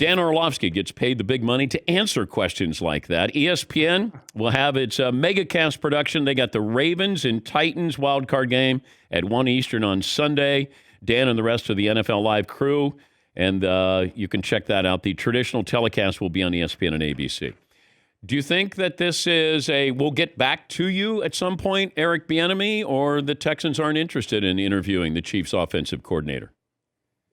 Dan Orlovsky gets paid the big money to answer questions like that. ESPN will have its megacast production. They got the Ravens and Titans wildcard game at 1 Eastern on Sunday. Dan and the rest of the NFL Live crew, and you can check that out. The traditional telecast will be on ESPN and ABC. Do you think that this is we'll get back to you at some point, Eric Bieniemy, or the Texans aren't interested in interviewing the Chiefs offensive coordinator?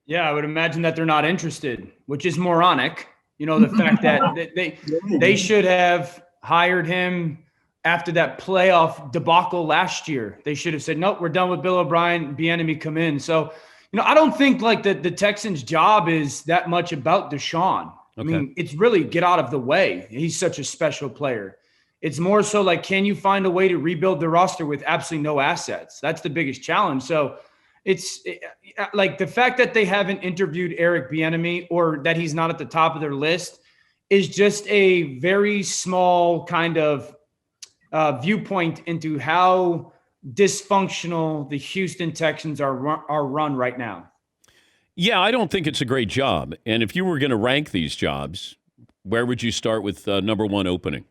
Yeah, I would imagine that they're not interested, which is moronic. The fact that they should have hired him after that playoff debacle last year. They should have said, nope, we're done with Bill O'Brien, Bieniemy come in. So, I don't think like the Texans' job is that much about Deshaun. Okay. I mean, it's really get out of the way. He's such a special player. It's more so like, can you find a way to rebuild the roster with absolutely no assets? That's the biggest challenge. So it's like the fact that they haven't interviewed Eric Bieniemy or that he's not at the top of their list is just a very small kind of viewpoint into how dysfunctional the Houston Texans are run right now. Yeah, I don't think it's a great job. And if you were going to rank these jobs, where would you start with number one opening?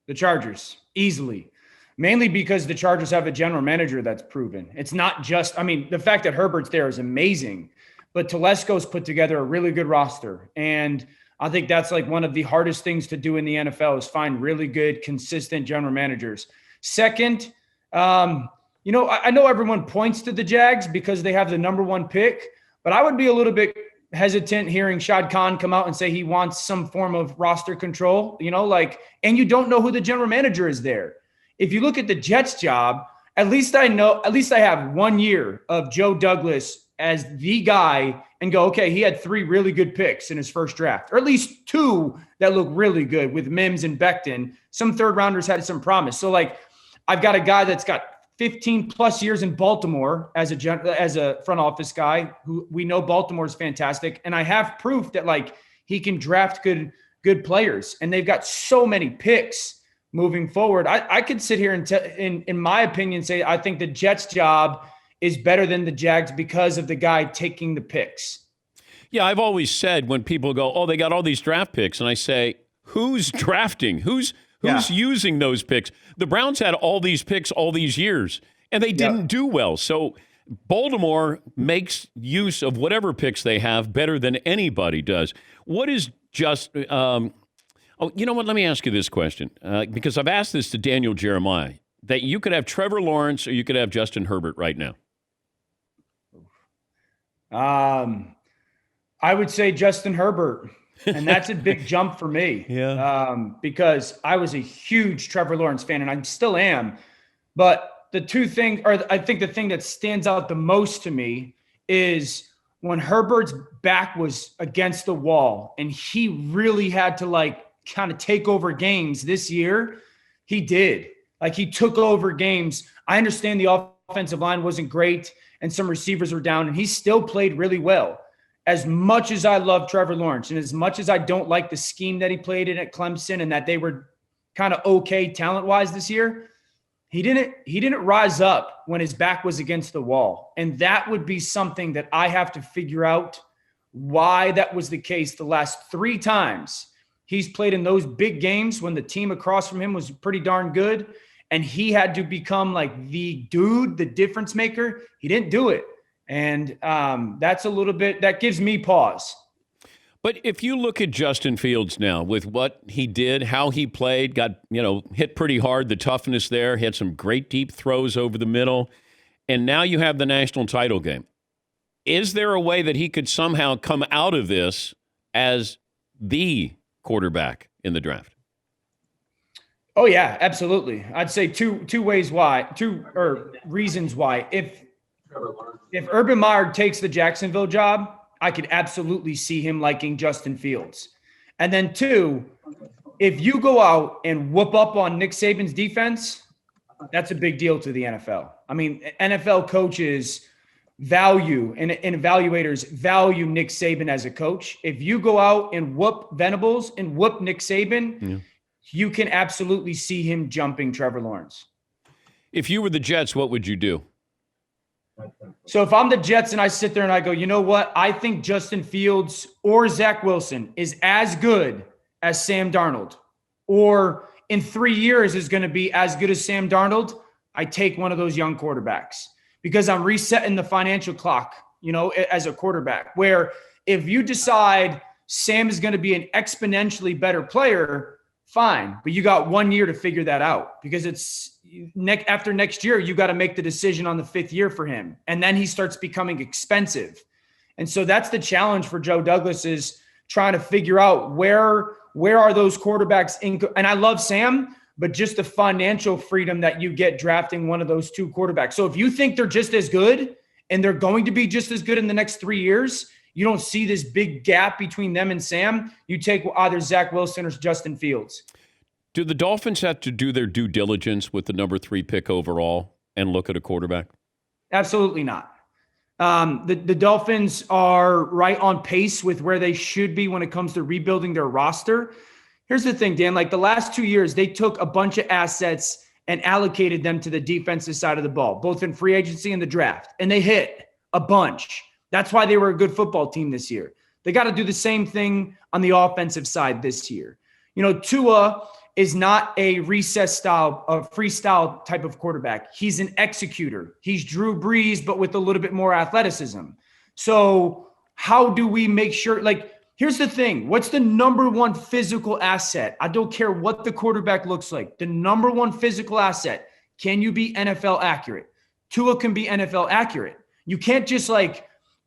The Chargers, easily. Mainly because the Chargers have a general manager that's proven. It's not just, the fact that Herbert's there is amazing, but Telesco's put together a really good roster. And I think that's like one of the hardest things to do in the NFL is find really good, consistent general managers. Second, I know everyone points to the Jags because they have the number one pick, but I would be a little bit hesitant hearing Shad Khan come out and say he wants some form of roster control, and you don't know who the general manager is there. If you look at the Jets job, at least I have 1 year of Joe Douglas as the guy and go, okay, he had 3 really good picks in his first draft, or at least 2 that look really good with Mims and Becton. Some third rounders had some promise. So I've got a guy that's got 15 plus years in Baltimore as a front office guy who we know Baltimore is fantastic. And I have proof that he can draft good players, and they've got so many picks moving forward. I could sit here and in my opinion, say I think the Jets job is better than the Jags because of the guy taking the picks. Yeah, I've always said when people go, oh, they got all these draft picks, and I say, who's drafting? Who's using those picks? The Browns had all these picks all these years, and they didn't do well. So Baltimore makes use of whatever picks they have better than anybody does. What is just oh, you know what? Let me ask you this question, because I've asked this to Daniel Jeremiah, that you could have Trevor Lawrence or you could have Justin Herbert right now. I would say Justin Herbert, and that's a big jump for me. Yeah. Because I was a huge Trevor Lawrence fan, and I still am. But the two things, or I think the thing that stands out the most to me is when Herbert's back was against the wall and he really had to kind of take over games this year. He did. He took over games. I understand the offensive line wasn't great and some receivers were down, and he still played really well. As much as I love Trevor Lawrence and as much as I don't like the scheme that he played in at Clemson and that they were kind of okay talent-wise this year, he didn't rise up when his back was against the wall. And that would be something that I have to figure out why that was the case the last 3 times he's played in those big games when the team across from him was pretty darn good and he had to become the dude, the difference maker. He didn't do it. And that's a little bit, that gives me pause. But if you look at Justin Fields now with what he did, how he played, got, hit pretty hard, the toughness there, he had some great deep throws over the middle, and now you have the national title game. Is there a way that he could somehow come out of this as the quarterback in the draft? Oh yeah, absolutely. I'd say two reasons why. If Urban Meyer takes the Jacksonville job, I could absolutely see him liking Justin Fields. And then 2, if you go out and whoop up on Nick Saban's defense, that's a big deal to the NFL. NFL coaches value and evaluators value Nick Saban as a coach. If you go out and whoop Venables and whoop Nick Saban, you can absolutely see him jumping Trevor Lawrence. If you were the Jets, what would you do? So if I'm the Jets and I sit there and I go, you know what? I think Justin Fields or Zach Wilson is as good as Sam Darnold, or in 3 years is going to be as good as Sam Darnold. I take one of those young quarterbacks because I'm resetting the financial clock, as a quarterback, where if you decide Sam is going to be an exponentially better player, fine. But you got 1 year to figure that out, because it's after next year, you got to make the decision on the 5th year for him. And then he starts becoming expensive. And so that's the challenge for Joe Douglas, is trying to figure out where are those quarterbacks in. And I love Sam, but just the financial freedom that you get drafting one of those two quarterbacks. So if you think they're just as good and they're going to be just as good in the next 3 years, you don't see this big gap between them and Sam, you take either Zach Wilson or Justin Fields. Do the Dolphins have to do their due diligence with the number 3 pick overall and look at a quarterback? Absolutely not. The Dolphins are right on pace with where they should be when it comes to rebuilding their roster. Here's the thing, Dan, like the last 2 years, they took a bunch of assets and allocated them to the defensive side of the ball, both in free agency and the draft. And they hit a bunch. That's why they were a good football team this year. They got to do the same thing on the offensive side this year. Tua is not a recess style, a freestyle type of quarterback. He's an executor. He's Drew Brees, but with a little bit more athleticism. So how do we make sure, here's the thing. What's the number one physical asset? I don't care what the quarterback looks like. The number one physical asset. Can you be NFL accurate? Tua can be NFL accurate. You can't just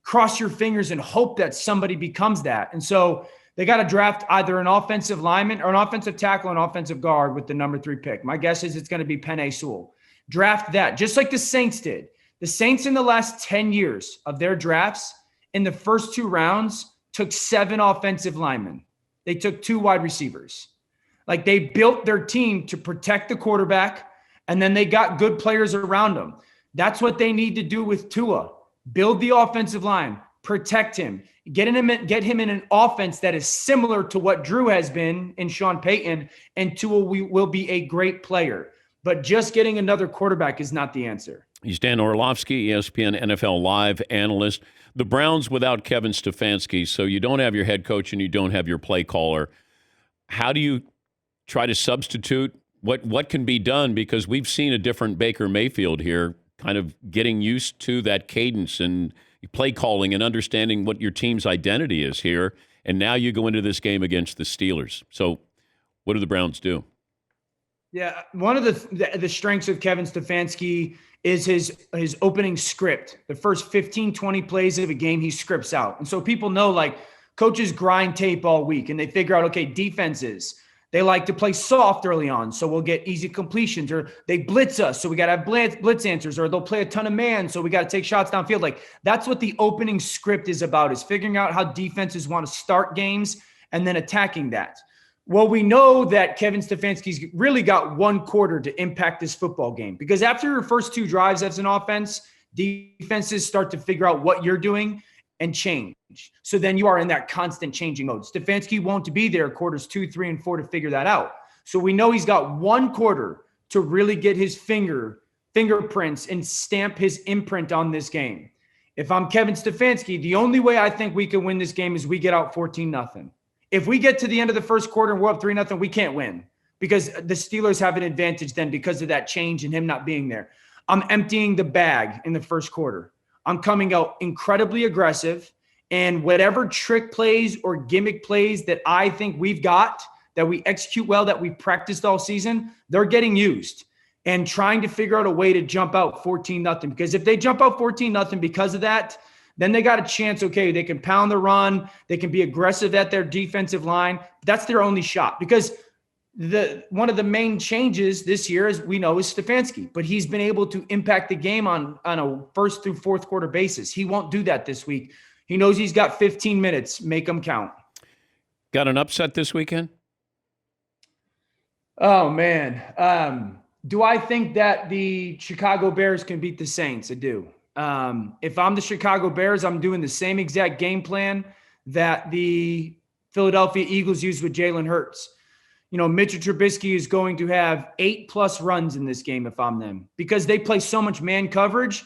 cross your fingers and hope that somebody becomes that. And so they got to draft either an offensive lineman or an offensive tackle and offensive guard with the number 3 pick. My guess is it's going to be Penei Sewell. Draft that, just like the Saints did. The Saints in the last 10 years of their drafts, in the first 2 rounds, took 7 offensive linemen. They took 2 wide receivers. They built their team to protect the quarterback, and then they got good players around them. That's what they need to do with Tua. Build the offensive line, protect him, get him in an offense that is similar to what Drew has been in Sean Payton, and Tua will be a great player. But just getting another quarterback is not the answer. He's Dan Orlovsky, ESPN NFL Live analyst. The Browns without Kevin Stefanski, so you don't have your head coach and you don't have your play caller. How do you try to substitute? What can be done? Because we've seen a different Baker Mayfield here, kind of getting used to that cadence and play calling and understanding what your team's identity is here. And now you go into this game against the Steelers. So what do the Browns do? Yeah, one of the strengths of Kevin Stefanski is his opening script. The first 15, 20 plays of a game, he scripts out. And so people know, coaches grind tape all week and they figure out, okay, defenses, they like to play soft early on, so we'll get easy completions, or they blitz us, so we got to have blitz answers, or they'll play a ton of man, so we got to take shots downfield. That's what the opening script is about, is figuring out how defenses want to start games and then attacking that. Well, we know that Kevin Stefanski's really got 1 quarter to impact this football game, because after your first 2 drives as an offense, defenses start to figure out what you're doing and change. So then you are in that constant changing mode. Stefanski won't be there quarters 2, 3, and 4 to figure that out. So we know he's got 1 quarter to really get his fingerprints and stamp his imprint on this game. If I'm Kevin Stefanski, the only way I think we can win this game is we get out 14-0. If we get to the end of the first quarter and we're up 3-0, we can't win, because the Steelers have an advantage then because of that change and him not being there. I'm emptying the bag in the first quarter. I'm coming out incredibly aggressive, and whatever trick plays or gimmick plays that I think we've got, that we execute well, that we've practiced all season, they're getting used, and trying to figure out a way to jump out 14-0. Because if they jump out 14-0 because of that, then they got a chance. Okay, they can pound the run. They can be aggressive at their defensive line. That's their only shot, because one of the main changes this year, as we know, is Stefanski, but he's been able to impact the game on a first through fourth quarter basis. He won't do that this week. He knows he's got 15 minutes. Make them count. Got an upset this weekend? Oh, man. Do I think that the Chicago Bears can beat the Saints? I do. If I'm the Chicago Bears, I'm doing the same exact game plan that the Philadelphia Eagles used with Jalen Hurts. Mitchell Trubisky is going to have 8+ runs in this game if I'm them, because they play so much man coverage.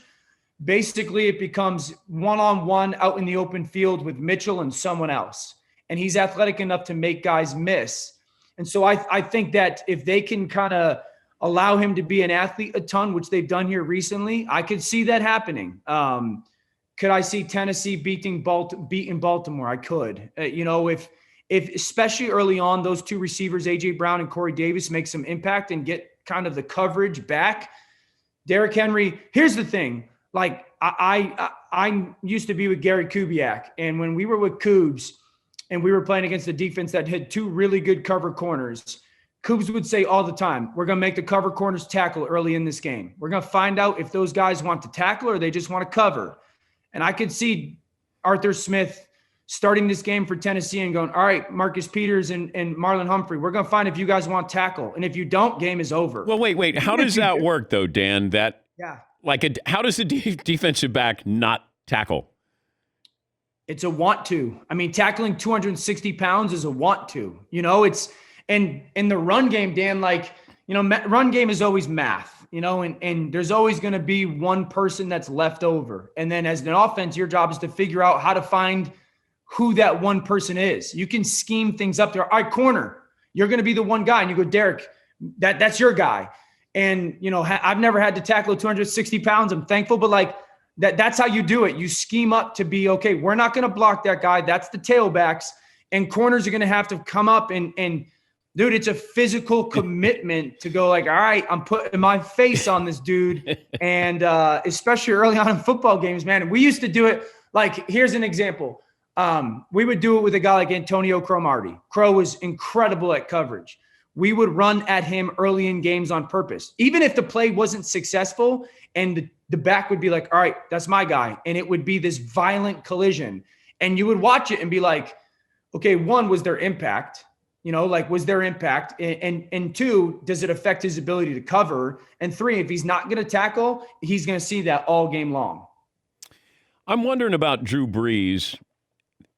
basically it becomes one-on-one out in the open field with Mitchell and someone else. And he's athletic enough to make guys miss. And so I think that if they can kind of allow him to be an athlete a ton, which they've done here recently, I could see that happening. Could I see Tennessee beating Baltimore? I could. If especially early on, those two receivers, A.J. Brown and Corey Davis, make some impact and get kind of the coverage back. Derrick Henry, here's the thing. Like, I used to be with Gary Kubiak, and when we were with Kubes and we were playing against a defense that had two really good cover corners, Kubes would say all the time, we're going to make the cover corners tackle early in this game. We're going to find out if those guys want to tackle or they just want to cover. And I could see Arthur Smith starting this game for Tennessee and going, all right, Marcus Peters and Marlon Humphrey, we're going to find if you guys want tackle. And if you don't, game is over. Well, wait. How does that work, though, Dan? Yeah. How does the defensive back not tackle? It's a want to. I mean, tackling 260 pounds is a want to. And in the run game, Dan, run game is always math, and there's always going to be one person that's left over. And then as an offense, your job is to figure out how to find who that one person is. You can scheme things up there. All right, corner, you're going to be the one guy. And you go, Derek, that's your guy. And, I've never had to tackle 260 pounds. I'm thankful, but that's how you do it. You scheme up to be, okay, we're not going to block that guy. That's the tailbacks. And corners are going to have to come up and dude, it's a physical commitment to go all right, I'm putting my face on this dude. And especially early on in football games, man, we used to do it. Here's an example. We would do it with a guy like Antonio Cromartie. Crow was incredible at coverage. We would run at him early in games on purpose. Even if the play wasn't successful and the back would be like, all right, that's my guy. And it would be this violent collision. And you would watch it and be like, okay, one, was there impact? Was there impact? And two, does it affect his ability to cover? And three, if he's not going to tackle, he's going to see that all game long. I'm wondering about Drew Brees.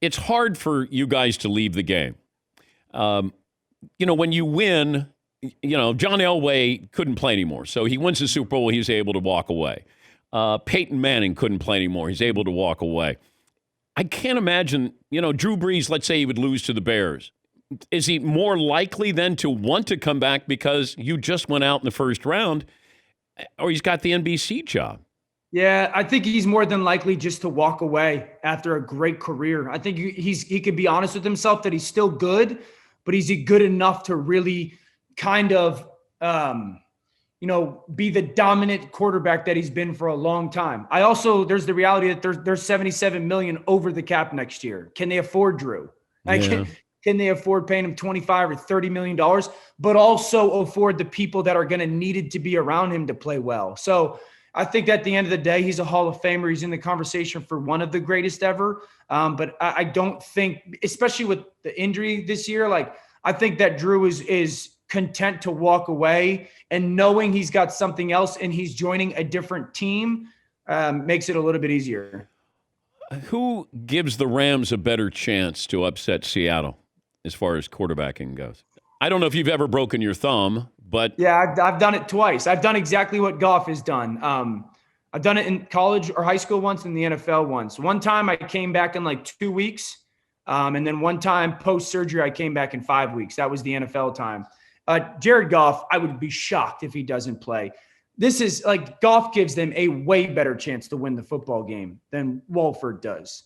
It's hard for you guys to leave the game. When you win, John Elway couldn't play anymore. So he wins the Super Bowl, he's able to walk away. Peyton Manning couldn't play anymore. He's able to walk away. I can't imagine, Drew Brees, let's say he would lose to the Bears. Is he more likely then to want to come back because you just went out in the first round, or he's got the NBC job? Yeah, I think he's more than likely just to walk away after a great career. I think he could be honest with himself that he's still good, but is he good enough to really kind of, be the dominant quarterback that he's been for a long time? There's the reality that there's $77 million over the cap next year. Can they afford Drew? Can they afford paying him $25 or $30 million, but also afford the people that are going to need to be around him to play well? So I think at the end of the day, he's a Hall of Famer. He's in the conversation for one of the greatest ever. But I don't think, especially with the injury this year, I think that Drew is content to walk away, and knowing he's got something else and he's joining a different team makes it a little bit easier. Who gives the Rams a better chance to upset Seattle as far as quarterbacking goes? I don't know if you've ever broken your thumb, but yeah, I've done it twice. I've done exactly what Goff has done. I've done it in college or high school once, in the NFL once. One time I came back in 2 weeks. And then one time post-surgery, I came back in 5 weeks. That was the NFL time. Jared Goff, I would be shocked if he doesn't play. This is Goff gives them a way better chance to win the football game than Wolford does.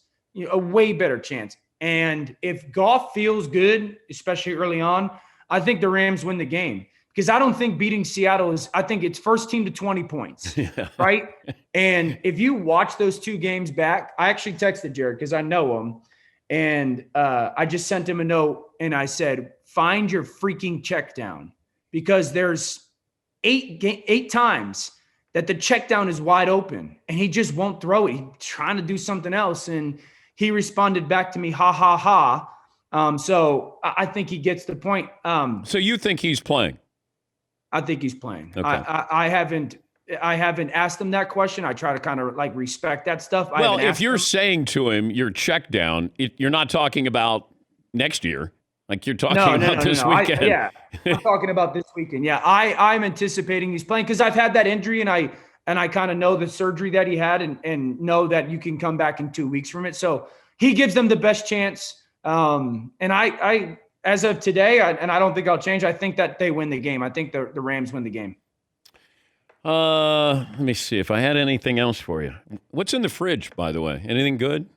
A way better chance. And if Goff feels good, especially early on, I think the Rams win the game. Because I don't think beating Seattle I think it's first team to 20 points, right? And if you watch those two games back, I actually texted Jared because I know him. And I just sent him a note and I said, find your freaking check down, because there's eight times that the check down is wide open and he just won't throw it. He's trying to do something else. And he responded back to me, ha, ha, ha. So I think he gets the point. So you think he's playing? I think he's playing. Okay. I haven't asked him that question. I try to kind of respect that stuff. Well, if you're saying to him, you're checked down, you're not talking about next year. You're talking about this weekend. I'm talking about this weekend. Yeah. I'm anticipating he's playing because I've had that injury and and I kind of know the surgery that he had and know that you can come back in 2 weeks from it. So he gives them the best chance. And I as of today, and I don't think I'll change, I think that they win the game. I think the Rams win the game. Let me see if I had anything else for you. What's in the fridge, by the way? Anything good?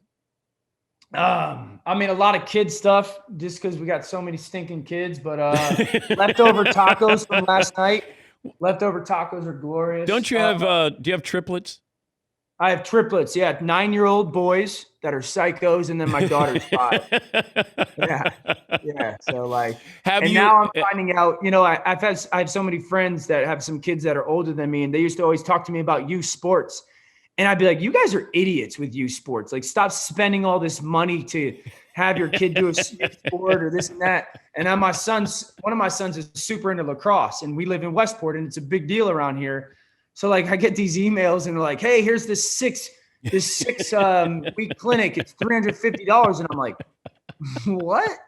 I mean, a lot of kid stuff just because we got so many stinking kids, but leftover tacos from last night. Leftover tacos are glorious. Don't you have, do you have triplets? I have triplets. Yeah. 9-year-old boys that are psychos. And then my daughter's 5. Yeah. Yeah. So like, now I'm finding out, I have so many friends that have some kids that are older than me, and they used to always talk to me about youth sports. And I'd be like, you guys are idiots with youth sports. Like, stop spending all this money to have your kid do a sport or this and that. And now one of my sons is super into lacrosse, and we live in Westport, and it's a big deal around here. So like, I get these emails and they're like, hey, here's this six week clinic. It's $350. And I'm like, what?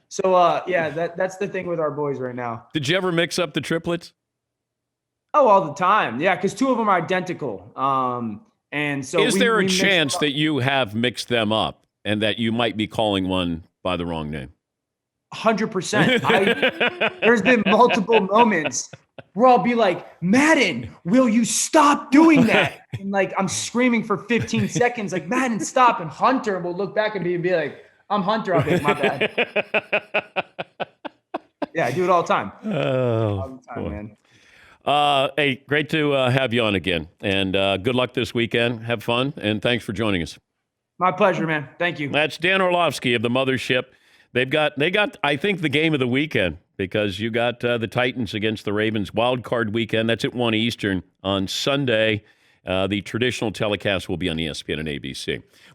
So that's the thing with our boys right now. Did you ever mix up the triplets? Oh, all the time. Yeah. Cause 2 of them are identical. And so is there a chance that you have mixed them up and that you might be calling one by the wrong name? 100%. There's been multiple moments where I'll be like, Madden, will you stop doing that? And like, I'm screaming for 15 seconds, like, Madden, stop. And Hunter will look back at me and be like, I'm Hunter. I'll be like, my bad. Yeah, I do it all the time. All the time, man. Hey, great to have you on again. And good luck this weekend. Have fun. And thanks for joining us. My pleasure, man. Thank you. That's Dan Orlovsky of the Mothership. They got, I think, the game of the weekend because you got the Titans against the Ravens wild card weekend. That's at 1 Eastern on Sunday. The traditional telecast will be on ESPN and ABC.